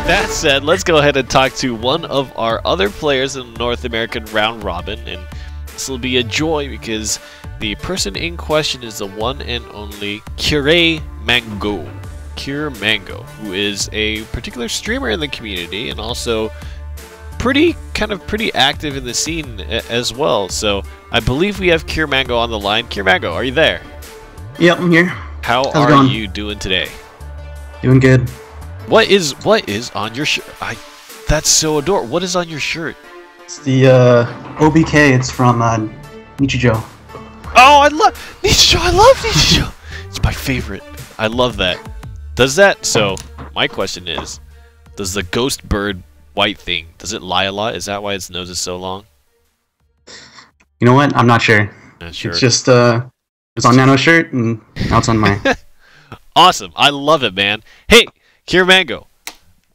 That said, let's go ahead and talk to one of our other players in the North American round robin, and this will be a joy because the person in question is the one and only Cure Mango. Cure Mango, who is a particular streamer in the community and also pretty active in the scene as well. So I believe we have Cure Mango on the line. Cure Mango, are you there? Yep, I'm here. How are you doing today? Doing good. What is on your shirt? That's so adorable. What is on your shirt? It's the OBK. It's from Nichijou. Oh, I love Nichijou. I love Nichijou. It's my favorite. I love that. So my question is, does the ghost bird white thing, does it lie a lot? Is that why its nose is so long? You know what? I'm not sure. Not sure. It's just it's on Nano's shirt and now it's on mine. Awesome. I love it, man. Hey, Cure Mango,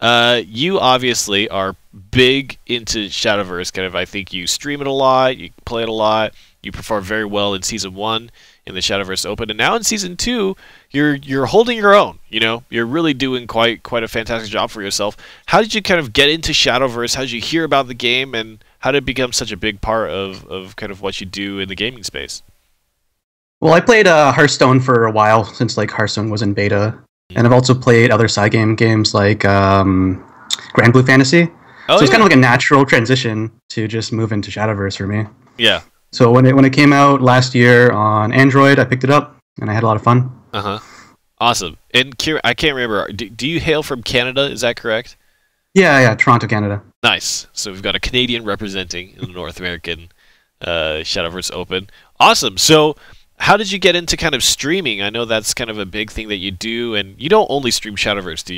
you obviously are big into Shadowverse. I think you stream it a lot, you play it a lot, you perform very well in Season 1 in the Shadowverse Open, and now in Season 2, you're holding your own. You know, you're really doing quite a fantastic job for yourself. How did you kind of get into Shadowverse? How did you hear about the game, and how did it become such a big part of kind of what you do in the gaming space? Well, I played Hearthstone for a while since Hearthstone was in beta. And I've also played other side games like Grand Blue Fantasy. So it's kind of like a natural transition to just move into Shadowverse for me. Yeah. So when it came out last year on Android, I picked it up and I had a lot of fun. Awesome. And I can't remember. Do you hail from Canada? Is that correct? Yeah, Toronto, Canada. Nice. So we've got a Canadian representing in the North American Shadowverse Open. Awesome. So how did you get into kind of streaming? I know that's kind of a big thing that you do, and you don't only stream Shadowverse. Do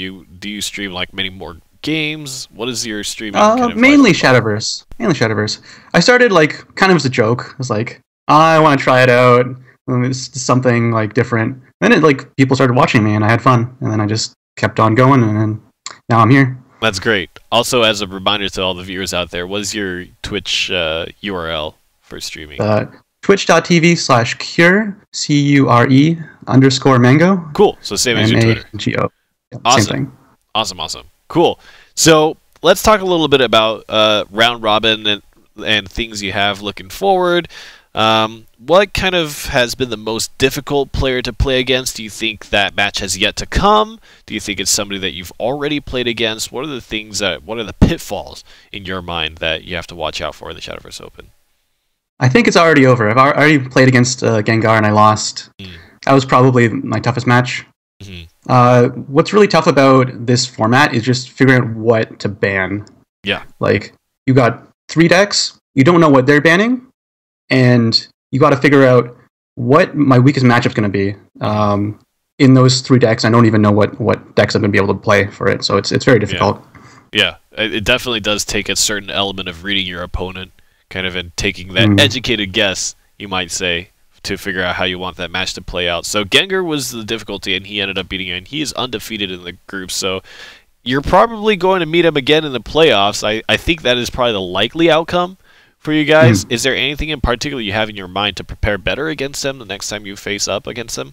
you stream many more games? What is your streaming? Mainly Shadowverse. Mainly Shadowverse. I started kind of as a joke. I was like, I want to try it out. It's something different. Then people started watching me, and I had fun. And then I just kept on going, and then now I'm here. That's great. Also, as a reminder to all the viewers out there, what is your Twitch URL for streaming? Twitch.tv/Cure, CURE_Mango. Cool. So same as your Twitter. MANGO. Awesome. Same thing. Awesome. Cool. So let's talk a little bit about round robin and things you have looking forward. What kind of has been the most difficult player to play against? Do you think that match has yet to come? Do you think it's somebody that you've already played against? What are the pitfalls in your mind that you have to watch out for in the Shadowverse Open? I think it's already over. I've already played against Gengar and I lost. That was probably my toughest match. What's really tough about this format is just figuring out what to ban. Yeah. You got 3 decks, you don't know what they're banning, and you got to figure out what my weakest matchup's going to be. In those 3 decks, I don't even know what decks I'm going to be able to play for it, so it's very difficult. Yeah, it definitely does take a certain element of reading your opponent, kind of and taking that educated guess, you might say, to figure out how you want that match to play out. So Gengar was the difficulty, and he ended up beating you, and he is undefeated in the group, so you're probably going to meet him again in the playoffs. I think that is probably the likely outcome for you guys. Is there anything in particular you have in your mind to prepare better against him the next time you face up against him?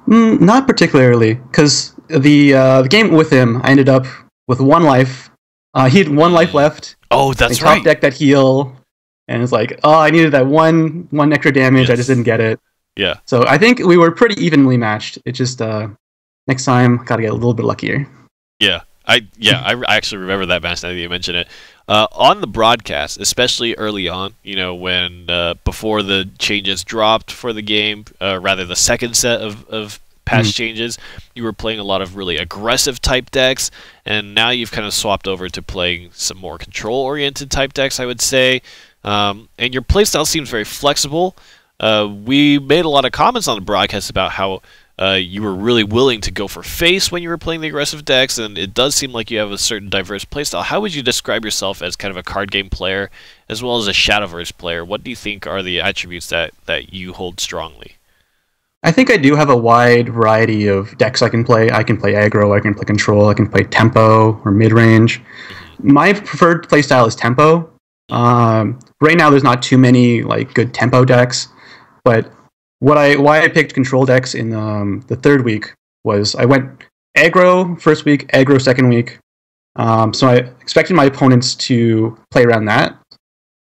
Not particularly, because the game with him, I ended up with 1 life. He had 1 life left. Oh, that's right. Top deck that heal, and it's I needed that one extra damage. Yes. I just didn't get it. Yeah. So I think we were pretty evenly matched. It just next time gotta get a little bit luckier. Yeah. I actually remember that match now that you mention it. On the broadcast, especially early on, when before the changes dropped for the game, rather the second set of patch changes, you were playing a lot of really aggressive type decks, and now you've kind of swapped over to playing some more control-oriented type decks, I would say. And your playstyle seems very flexible. We made a lot of comments on the broadcast about how you were really willing to go for face when you were playing the aggressive decks, and it does seem like you have a certain diverse playstyle. How would you describe yourself as kind of a card game player as well as a Shadowverse player? What do you think are the attributes that you hold strongly? I think I do have a wide variety of decks I can play. I can play aggro, I can play control, I can play tempo or mid-range. My preferred playstyle is tempo, Right now, there's not too many like good tempo decks, but why I picked control decks in the third week was I went aggro first week, aggro second week. So I expected my opponents to play around that.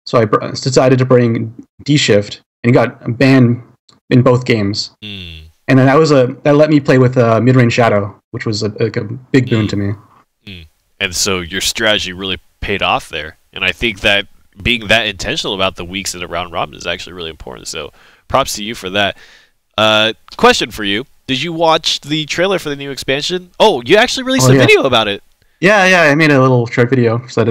So I decided to bring D-Shift, and he got banned in both games. And then that let me play with mid-range Shadow, which was a big boon to me. And so your strategy really paid off there. And I think that being that intentional about the weeks in the round robin is actually really important. So props to you for that. Question for you. Did you watch the trailer for the new expansion? Oh, you actually released a video about it. Yeah, I made a little short video. So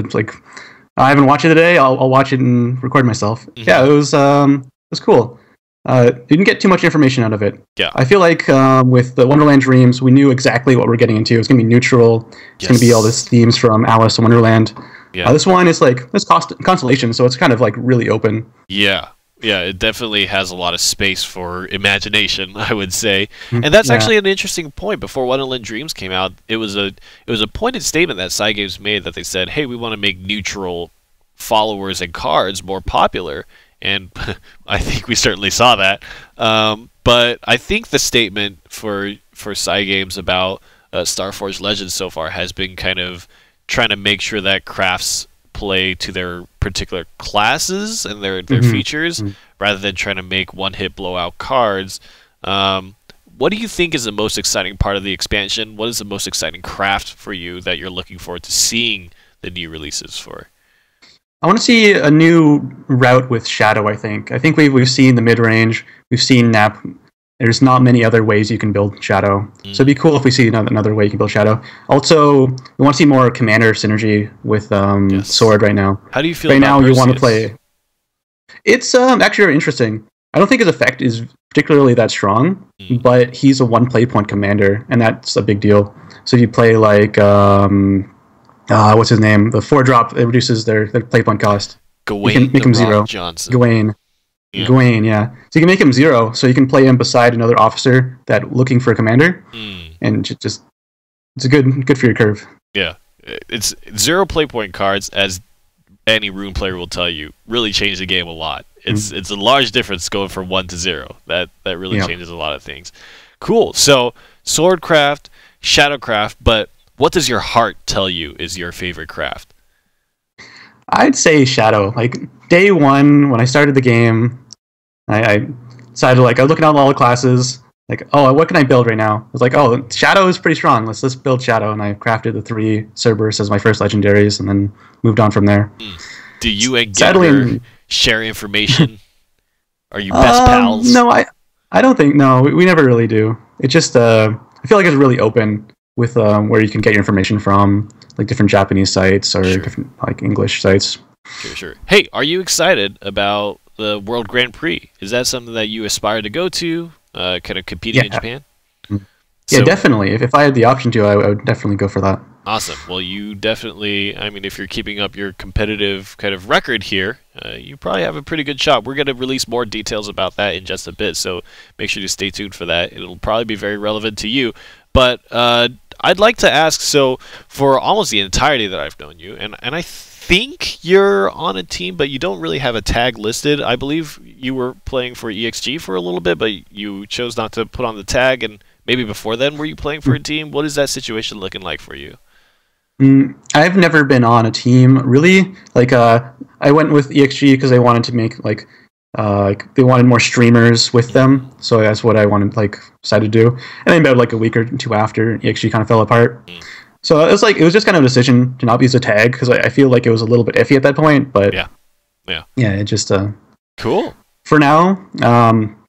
I haven't watched it today. I'll watch it and record myself. Yeah, it was cool. Didn't get too much information out of it. Yeah. I feel like with the Wonderland Dreams, we knew exactly what we're getting into. It's going to be neutral. It's going to be all these themes from Alice in Wonderland. Yeah. This one is like this constellation, so it's kind of like really open. Yeah, it definitely has a lot of space for imagination, I would say. And that's actually an interesting point. Before Wonderland Dreams came out, it was a pointed statement that Cygames made that they said, "Hey, we want to make neutral followers and cards more popular." And I think we certainly saw that. But I think the statement for Cygames about Starforged Legends so far has been kind of trying to make sure that crafts play to their particular classes and their features, rather than trying to make one-hit blowout cards. What do you think is the most exciting part of the expansion? What is the most exciting craft for you that you're looking forward to seeing the new releases for? I want to see a new route with Shadow, I think. I think we've seen the mid-range, we've seen Nap. There's not many other ways you can build Shadow. So it'd be cool if we see another way you can build Shadow. Also, we want to see more Commander synergy with Sword right now. How do you feel right about now? Perseus? You want to play... It's actually very interesting. I don't think his effect is particularly that strong, but he's a one play point commander, and that's a big deal. So if you play like... what's his name? The 4-drop, it reduces their play point cost. Gawain, you can make him 0. Johnson. Gawain, yeah. So you can make him 0, so you can play him beside another officer that looking for a commander, and just it's a good for your curve. Yeah, it's 0 play point cards, as any Rune player will tell you, really change the game a lot. It's a large difference going from 1 to 0. That really changes a lot of things. Cool. So Swordcraft, Shadowcraft, but what does your heart tell you is your favorite craft? I'd say Shadow. Like day one, when I started the game, I decided I was looking at all the classes. Like, oh, what can I build right now? I was like, oh, Shadow is pretty strong. Let's build Shadow, and I crafted the 3 Cerberus as my first legendaries, and then moved on from there. Do you and Gender share information? Are you best pals? No, I don't think. No, we never really do. It just I feel like it's really open with where you can get your information from, like different Japanese sites or different like English sites. Sure. Hey, are you excited about the World Grand Prix? Is that something that you aspire to go to? Kind of competing in Japan? Yeah, definitely. If I had the option to, I would definitely go for that. Awesome. Well, you definitely, I mean, if you're keeping up your competitive kind of record here, you probably have a pretty good shot. We're going to release more details about that in just a bit, so make sure to stay tuned for that. It'll probably be very relevant to you. But I'd like to ask, so for almost the entirety that I've known you, and I think you're on a team, but you don't really have a tag listed. I believe you were playing for EXG for a little bit, but you chose not to put on the tag, and maybe before then were you playing for a team? What is that situation looking like for you? I've never been on a team, really. Like, I went with EXG because they wanted to make, they wanted more streamers with them, so that's what I decided to do. And then about a week or 2 after, EXG kind of fell apart. So it was just kind of a decision to not use a tag, because I feel like it was a little bit iffy at that point, but yeah, it just... Cool. For now,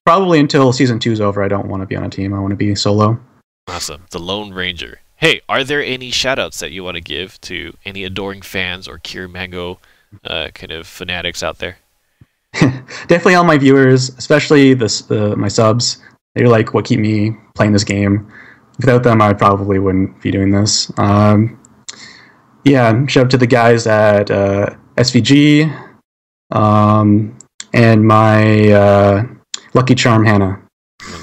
probably until Season 2 is over, I don't want to be on a team. I want to be solo. Awesome. The Lone Ranger. Hey, are there any shoutouts that you want to give to any adoring fans or Cure Mango kind of fanatics out there? Definitely all my viewers, especially my subs. They're what keep me playing this game. Without them, I probably wouldn't be doing this. Shout out to the guys at SVG and my Lucky Charm Hannah.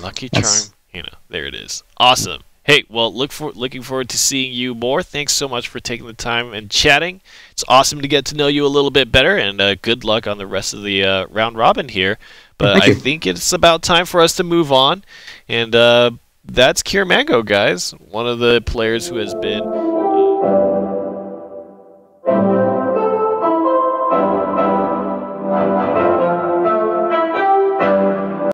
Lucky Charm Hannah. There it is. Awesome. Hey, well, looking forward to seeing you more. Thanks so much for taking the time and chatting. It's awesome to get to know you a little bit better, and good luck on the rest of the round robin here. But Thank I you. think it's about time for us to move on, and that's Kier Mango, guys, one of the players who has been